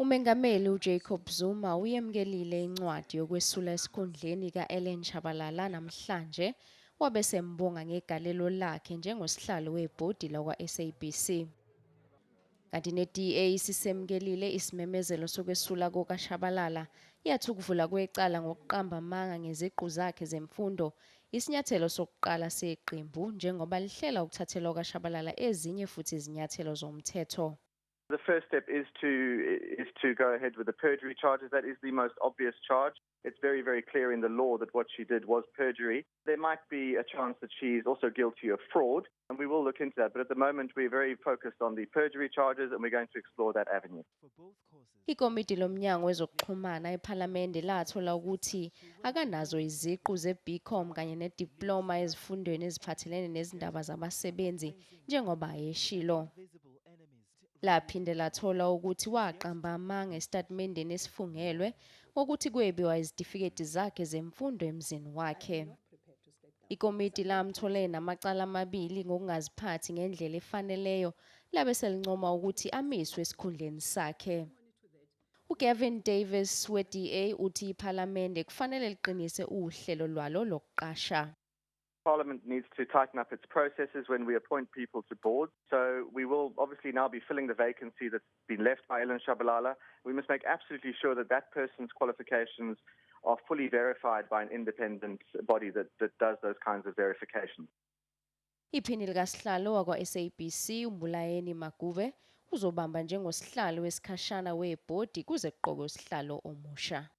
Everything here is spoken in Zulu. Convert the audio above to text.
Umengameli uJacob Zuma uyemkelile incwadi yokwesula esikhundleni Tshabala namhlanje wabe sembonga ngegalelo lakhe njengosihlalo webhodi lakwa-SABC. Kanti neDA isisemkelile isimemezelo sokwesula OkaTshabalala yathi ukuvula kwecala ngokuqamba amanga ngeziqu zakhe zemfundo isinyathelo sokuqala seqembu njengoba lihlela ukuthathela OkaTshabalala ezinye futhi izinyathelo zomthetho. The first step is to go ahead with the perjury charges. That is the most obvious charge. It's very, very clear in the law that what she did was perjury. There might be a chance that she's also guilty of fraud, and we will look into that. But at the moment, we're very focused on the perjury charges, and we're going to explore that avenue. Ikomiti lomnyango wezokuxhumana ePhalamende lathola ukuthi akanazo iziqu ze-BCom kanye nediploma ezifundweni eziphathelene nezindaba zabasebenzi njengoba yeshilo. Laphinde lathola ukuthi waqamba amanga esitatimendeni esifungelwe ukuthi kwebiwa izitifiketi zakhe zemfundo emzini wakhe. Ikomiti lamthole namacala amabili ngokungaziphathi ngendlela efaneleyo labe selincoma ukuthi amiswe esikhundleni sakhe. uGavin Davis weDA uthi iPhalamende kufanele liqinise uhlelo lwalo lokuqasha. Parliament needs to tighten up its processes when we appoint people to boards. So we will obviously now be filling the vacancy that's been left by Tshabala. We must make absolutely sure that that person's qualifications are fully verified by an independent body that does those kinds of verifications. Iphini likasihlalo wakwa-SABC uMbulayeni Maguve uzobamba njengosihlalo wesikhashana webhodi kuze kuqokwe usihlalo omusha.